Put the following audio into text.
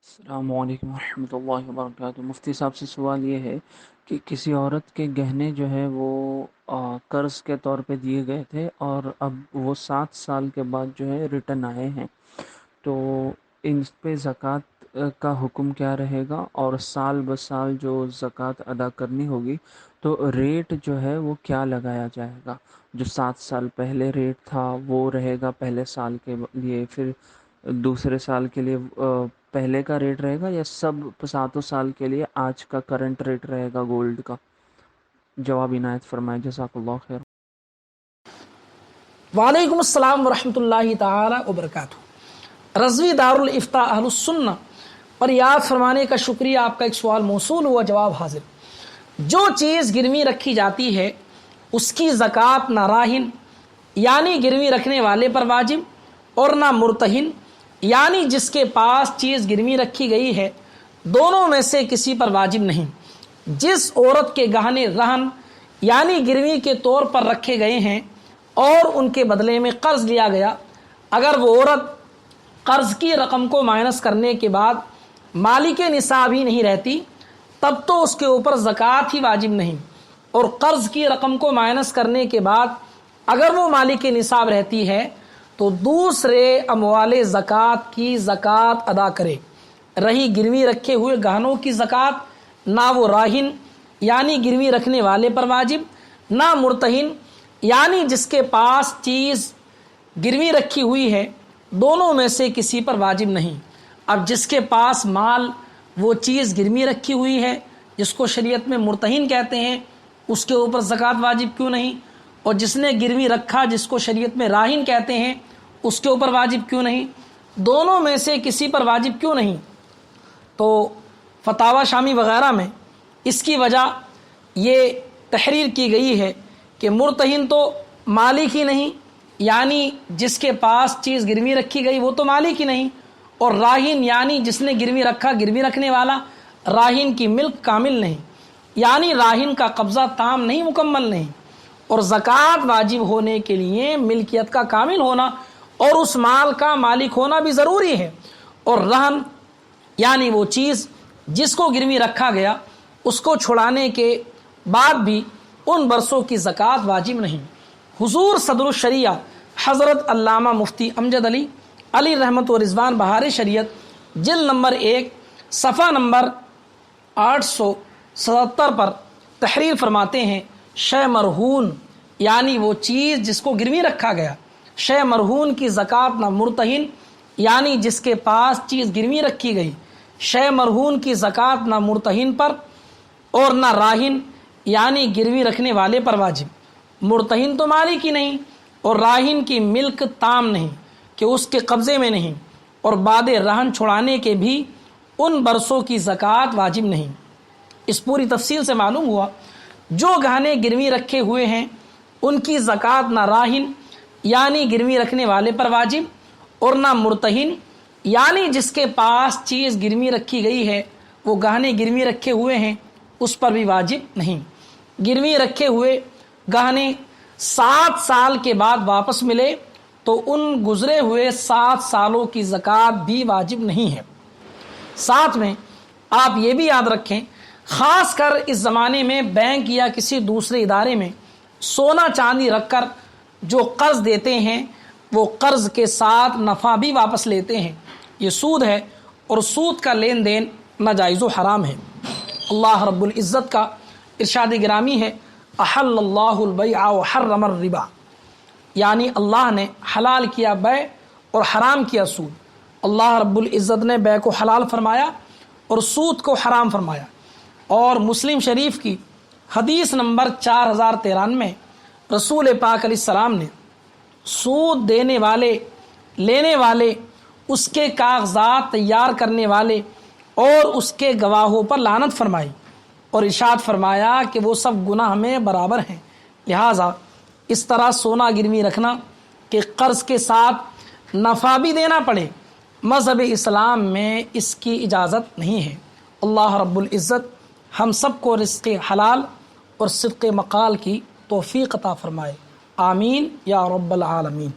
السلام علیکم ورحمۃ اللہ وبرکاتہ۔ مفتی صاحب سے سوال یہ ہے کہ کسی عورت کے گہنے جو ہے وہ قرض کے طور پہ دیے گئے تھے اور اب وہ 7 سال کے بعد جو ہے ریٹرن آئے ہیں، تو ان پہ زکوٰۃ کا حکم کیا رہے گا؟ اور سال بہ سال جو زکوٰۃ ادا کرنی ہوگی تو ریٹ جو ہے وہ کیا لگایا جائے گا؟ جو 7 سال پہلے ریٹ تھا وہ رہے گا پہلے سال کے لیے، پھر دوسرے سال کے لیے پہلے کا ریٹ رہے گا، یا سب 7 سال کے لیے آج کا کرنٹ ریٹ رہے گا گولڈ کا؟ جواب عنایت فرمائے، جزاک اللہ خیر۔ وعلیکم السلام ورحمۃ اللہ تعالی وبرکاتہ۔ رضوی دارالافتاء اہل السنہ پر یاد فرمانے کا شکریہ۔ آپ کا ایک سوال موصول ہوا، جواب حاضر۔ جو چیز گروی رکھی جاتی ہے اس کی زکوٰۃ نہ راہن یعنی گروی رکھنے والے پر واجب اور نہ مرتہن یعنی جس کے پاس چیز گروی رکھی گئی ہے، دونوں میں سے کسی پر واجب نہیں۔ جس عورت کے گہنے رہن یعنی گروی کے طور پر رکھے گئے ہیں اور ان کے بدلے میں قرض لیا گیا، اگر وہ عورت قرض کی رقم کو مائنس کرنے کے بعد مالک نصاب ہی نہیں رہتی، تب تو اس کے اوپر زکوٰۃ ہی واجب نہیں، اور قرض کی رقم کو مائنس کرنے کے بعد اگر وہ مالک نصاب رہتی ہے تو دوسرے اموال زکوٰۃ کی زکوٰۃ ادا کرے۔ رہی گروی رکھے ہوئے گہنوں کی زکوٰۃ، نہ وہ راہن یعنی گروی رکھنے والے پر واجب، نہ مرتہن یعنی جس کے پاس چیز گروی رکھی ہوئی ہے، دونوں میں سے کسی پر واجب نہیں۔ اب جس کے پاس مال وہ چیز گروی رکھی ہوئی ہے، جس کو شریعت میں مرتہن کہتے ہیں، اس کے اوپر زکوٰۃ واجب کیوں نہیں؟ اور جس نے گروی رکھا جس کو شریعت میں راہن کہتے ہیں، اس کے اوپر واجب کیوں نہیں؟ دونوں میں سے کسی پر واجب کیوں نہیں؟ تو فتاوی شامی وغیرہ میں اس کی وجہ یہ تحریر کی گئی ہے کہ مرتہن تو مالک ہی نہیں، یعنی جس کے پاس چیز گروی رکھی گئی وہ تو مالک ہی نہیں، اور راہن یعنی جس نے گروی رکھا، گروی رکھنے والا، راہن کی ملک کامل نہیں، یعنی راہن کا قبضہ تام نہیں، مکمل نہیں۔ اور زکوٰۃ واجب ہونے کے لیے ملکیت کا کامل ہونا اور اس مال کا مالک ہونا بھی ضروری ہے، اور رہن یعنی وہ چیز جس کو گروی رکھا گیا اس کو چھڑانے کے بعد بھی ان برسوں کی زکوٰۃ واجب نہیں۔ حضور صدر الشریعہ حضرت علامہ مفتی امجد علی رحمت و رضوان بہار شریعت جلد نمبر 1 صفحہ نمبر 877 پر تحریر فرماتے ہیں، شے مرہون یعنی وہ چیز جس کو گروی رکھا گیا، شے مرہون کی زکوٰۃ نہ مرتہن یعنی جس کے پاس چیز گروی رکھی گئی، شے مرہون کی زکوٰۃ نہ مرتہن پر اور نہ راہن یعنی گروی رکھنے والے پر واجب۔ مرتہن تو مالک ہی نہیں اور راہن کی ملک تام نہیں کہ اس کے قبضے میں نہیں، اور بعد رہن چھڑانے کے بھی ان برسوں کی زکوٰۃ واجب نہیں۔ اس پوری تفصیل سے معلوم ہوا جو گہنے گروی رکھے ہوئے ہیں ان کی زکوٰۃ نہ راہن یعنی گروی رکھنے والے پر واجب اور نہ مرتہن یعنی جس کے پاس چیز گروی رکھی گئی ہے، وہ گہنے گروی رکھے ہوئے ہیں، اس پر بھی واجب نہیں۔ گروی رکھے ہوئے گہنے 7 سال کے بعد واپس ملے تو ان گزرے ہوئے 7 سالوں کی زکوٰۃ بھی واجب نہیں ہے۔ ساتھ میں آپ یہ بھی یاد رکھیں، خاص کر اس زمانے میں بینک یا کسی دوسرے ادارے میں سونا چاندی رکھ کر جو قرض دیتے ہیں وہ قرض کے ساتھ نفع بھی واپس لیتے ہیں، یہ سود ہے، اور سود کا لین دین ناجائز و حرام ہے۔ اللہ رب العزت کا ارشاد گرامی ہے، احل اللہ البیع وحرم الربا، یعنی اللہ نے حلال کیا بیع اور حرام کیا سود۔ اللہ رب العزت نے بیع کو حلال فرمایا اور سود کو حرام فرمایا۔ اور مسلم شریف کی حدیث نمبر 4093 رسول پاک علیہ السلام نے سود دینے والے، لینے والے، اس کے کاغذات تیار کرنے والے اور اس کے گواہوں پر لعنت فرمائی، اور ارشاد فرمایا کہ وہ سب گناہ میں برابر ہیں۔ لہٰذا اس طرح سونا گروی رکھنا کہ قرض کے ساتھ نفع بھی دینا پڑے، مذہب اسلام میں اس کی اجازت نہیں ہے۔ اللہ رب العزت ہم سب کو رزق حلال اور صدق مقال کی توفیق عطا فرمائے، آمین یا رب العالمین۔